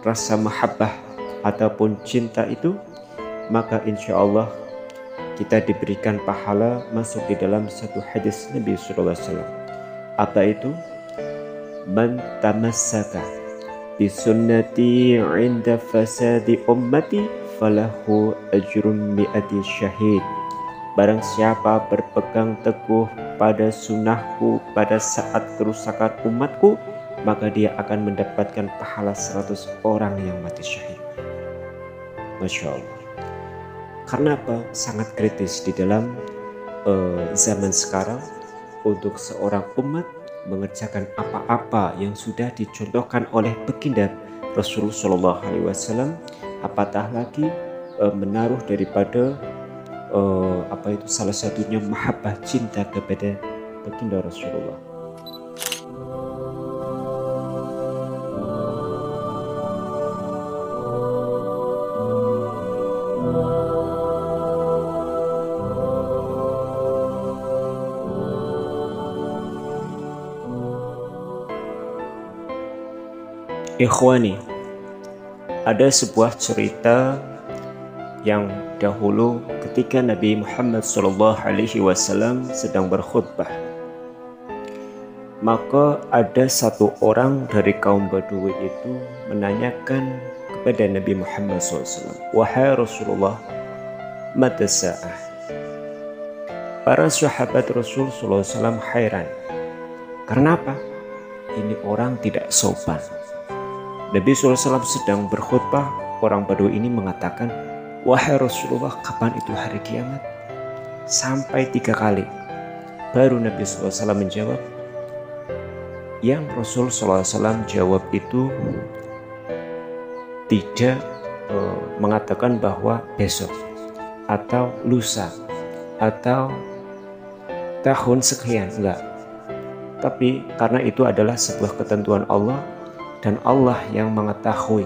rasa mahabbah ataupun cinta itu, maka insya Allah kita diberikan pahala masuk di dalam satu hadis Nabi SAW. Apa itu? Man tamassaka bi sunnati 'inda fasadi ummati falahu ajrun mi'ati syahid. Barang siapa berpegang teguh pada sunnahku pada saat kerusakan umatku, maka dia akan mendapatkan pahala 100 orang yang mati syahid. Masya Allah. Karena apa? Sangat kritis di dalam zaman sekarang untuk seorang umat mengerjakan apa-apa yang sudah dicontohkan oleh baginda Rasulullah SAW, apatah lagi menaruh daripada salah satunya mahabbah cinta kepada baginda Rasulullah. Ikhwani, ada sebuah cerita yang dahulu ketika Nabi Muhammad SAW sedang berkhutbah. Maka ada satu orang dari kaum Badui itu menanyakan kepada Nabi Muhammad SAW, "Wahai Rasulullah, mata sa'ah?" Para sahabat Rasul SAW heran. Karena apa? Ini orang tidak sopan. Nabi SAW sedang berkhutbah, orang Badui ini mengatakan, "Wahai Rasulullah, kapan itu hari kiamat?" Sampai 3 kali. Baru Nabi SAW menjawab. Yang Rasul SAW jawab itu tidak mengatakan bahwa besok atau lusa atau tahun sekian, enggak. Tapi karena itu adalah sebuah ketentuan Allah, dan Allah yang mengetahui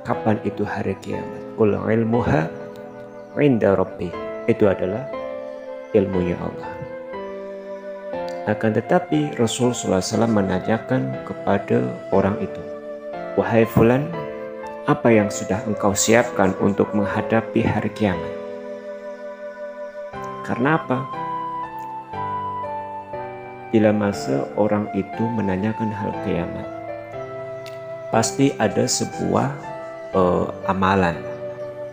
kapan itu hari kiamat. Qul ilmuha 'inda rabbi. Itu adalah ilmunya Allah. Akan tetapi Rasul SAW menanyakan kepada orang itu, "Wahai fulan, apa yang sudah engkau siapkan untuk menghadapi hari kiamat?" Karena apa? Bila masa orang itu menanyakan hal kiamat, pasti ada sebuah amalan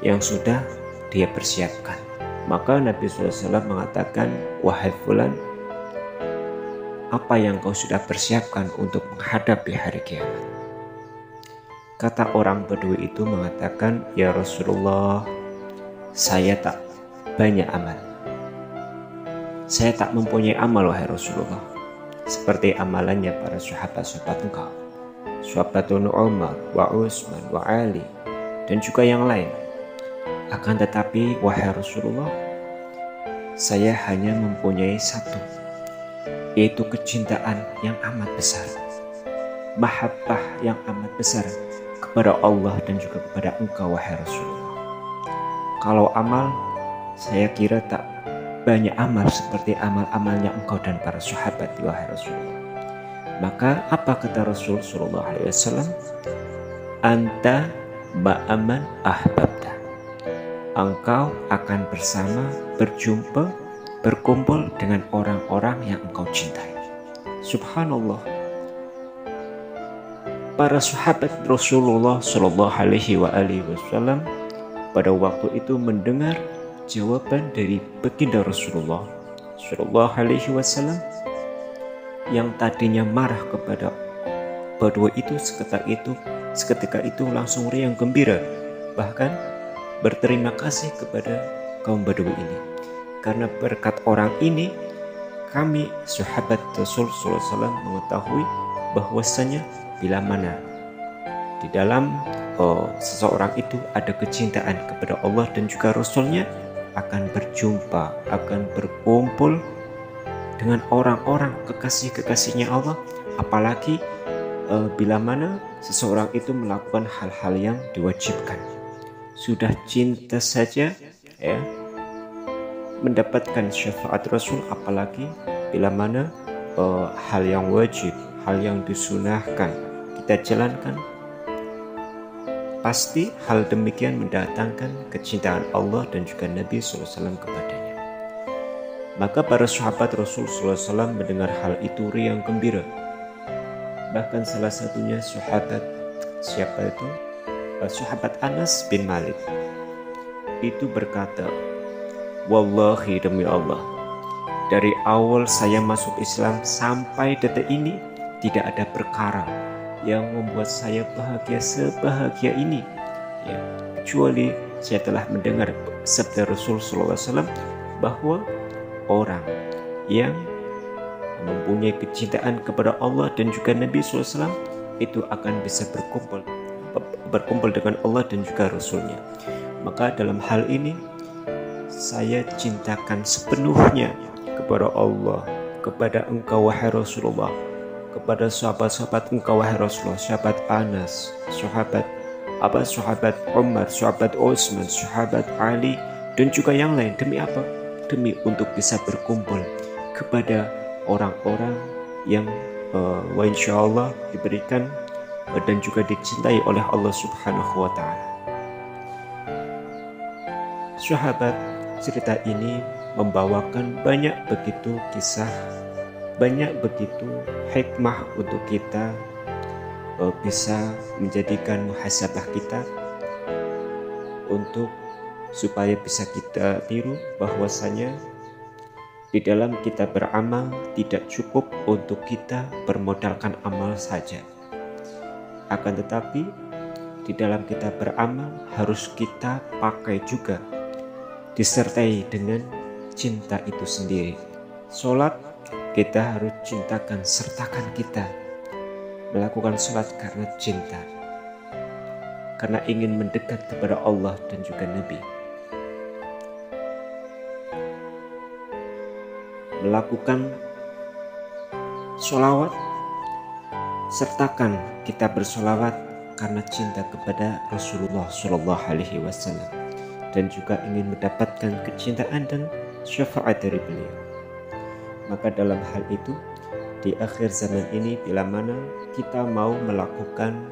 yang sudah dia persiapkan. Maka Nabi SAW mengatakan, "Wahai fulan, apa yang kau sudah persiapkan untuk menghadapi hari kiamat?" Kata orang Badui itu mengatakan, "Ya Rasulullah, saya tak banyak amal. Saya tak mempunyai amal, wahai Rasulullah, seperti amalannya para sahabat-sahabat engkau, sahabatun Umar, wa Utsman, wa Ali, dan juga yang lain. Akan tetapi, wahai Rasulullah, saya hanya mempunyai satu, yaitu kecintaan yang amat besar, mahabbah yang amat besar kepada Allah dan juga kepada engkau, wahai Rasulullah. Kalau amal, saya kira tak banyak amal seperti amal-amalnya engkau dan para sahabat, wahai Rasulullah." Maka apa kata Rasul sallallahu alaihi wasallam? "Anta ma'aman ahbabta." Engkau akan bersama, berjumpa, berkumpul dengan orang-orang yang engkau cintai. Subhanallah. Para sahabat Rasulullah sallallahu alaihi wasallam pada waktu itu mendengar jawaban dari baginda Rasulullah sallallahu alaihi wasallam yang tadinya marah kepada Badui itu, seketika itu langsung riang gembira, bahkan berterima kasih kepada kaum Badui ini. Karena berkat orang ini, kami sahabat Rasul SAW mengetahui bahwasanya bila mana di dalam seseorang itu ada kecintaan kepada Allah dan juga Rasulnya, akan berjumpa, akan berkumpul dengan orang-orang kekasih-kekasihnya Allah, apalagi bila mana seseorang itu melakukan hal-hal yang diwajibkan. Sudah cinta saja ya mendapatkan syafaat Rasul, apalagi bila mana hal yang wajib, hal yang disunahkan kita jalankan, pasti hal demikian mendatangkan kecintaan Allah dan juga Nabi SAW kepadanya. Maka para sahabat Rasul SAW mendengar hal itu riang gembira. Bahkan salah satunya sahabat, siapa itu? Sahabat Anas bin Malik itu berkata, "Wallahi demi Allah, dari awal saya masuk Islam sampai detik ini tidak ada perkara yang membuat saya bahagia sebahagia ini, ya, kecuali saya telah mendengar sabda Rasul SAW bahwa orang yang mempunyai kecintaan kepada Allah dan juga Nabi SAW itu akan bisa berkumpul dengan Allah dan juga Rasulnya. Maka dalam hal ini saya cintakan sepenuhnya kepada Allah, kepada engkau wahai Rasulullah, kepada sahabat-sahabat engkau wahai Rasulullah, sahabat Anas, sahabat Umar, sahabat Utsman, sahabat Ali, dan juga yang lain. Demi apa? Demi untuk bisa berkumpul kepada orang-orang yang insya Allah diberikan dan juga dicintai oleh Allah Subhanahu wa Ta'ala. Sahabat, cerita ini membawakan banyak begitu kisah, banyak begitu hikmah untuk kita bisa menjadikan muhasabah kita untuk supaya bisa kita tiru bahwasanya di dalam kita beramal tidak cukup untuk kita bermodalkan amal saja. Akan tetapi di dalam kita beramal harus kita pakai juga, disertai dengan cinta itu sendiri. Sholat kita harus cintakan, sertakan kita melakukan sholat karena cinta, karena ingin mendekat kepada Allah dan juga Nabi. Melakukan sholawat, sertakan kita bersolawat karena cinta kepada Rasulullah SAW dan juga ingin mendapatkan kecintaan dan syafaat dari beliau. Maka dalam hal itu di akhir zaman ini, bila mana kita mau melakukan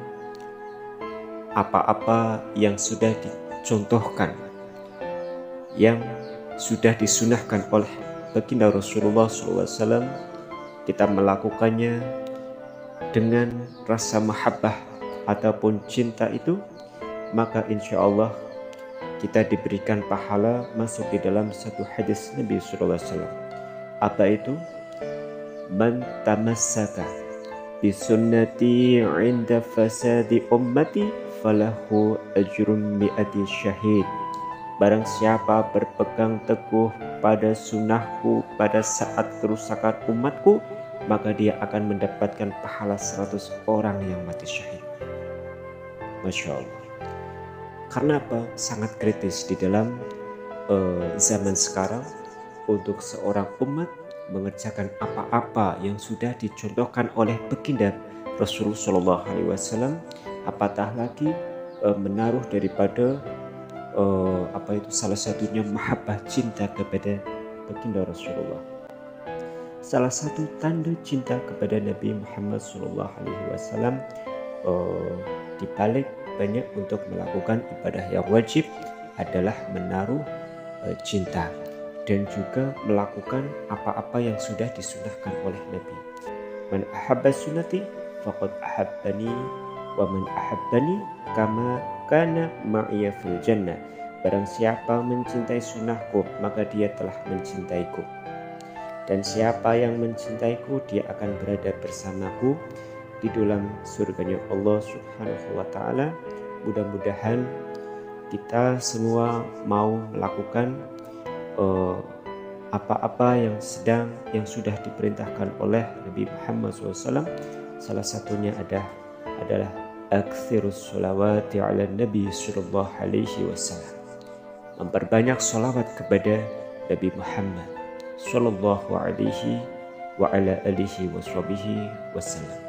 apa-apa yang sudah dicontohkan, yang sudah disunahkan oleh baginda Rasulullah SAW, kita melakukannya dengan rasa mahabbah ataupun cinta itu, maka insya Allah kita diberikan pahala masuk di dalam satu hadis Nabi SAW. Apa itu? Man tamassaka bi sunnati 'inda fasadi ummati falahu ajrun mi'ati syahid. Barang siapa berpegang teguh pada sunnahku pada saat kerusakan umatku, maka dia akan mendapatkan pahala 100 orang yang mati syahid. Masya Allah. Karena apa? Sangat kritis di dalam zaman sekarang untuk seorang umat mengerjakan apa-apa yang sudah dicontohkan oleh baginda Rasulullah SAW, apatah lagi menaruh daripada salah satunya mahabbah, cinta kepada baginda Rasulullah. Salah satu tanda cinta kepada Nabi Muhammad SAW dibalik banyak untuk melakukan ibadah yang wajib adalah menaruh cinta dan juga melakukan apa-apa yang sudah disunahkan oleh Nabi. Man ahabba sunnati faqad ahabbani wa man ahabbani kama kana ma'iya fil jannah. Barang siapa mencintai sunnahku, maka dia telah mencintaiku. Dan siapa yang mencintaiku, dia akan berada bersamaku di dalam surganya Allah Subhanahu wa Ta'ala. Mudah-mudahan kita semua mau melakukan apa-apa yang sudah diperintahkan oleh Nabi Muhammad SAW. Salah satunya adalah aktsirus sholawati ala Nabi sallallahu alaihi wasallam. Memperbanyak sholawat kepada Nabi Muhammad sallallahu alaihi wa ala alihi wasallam.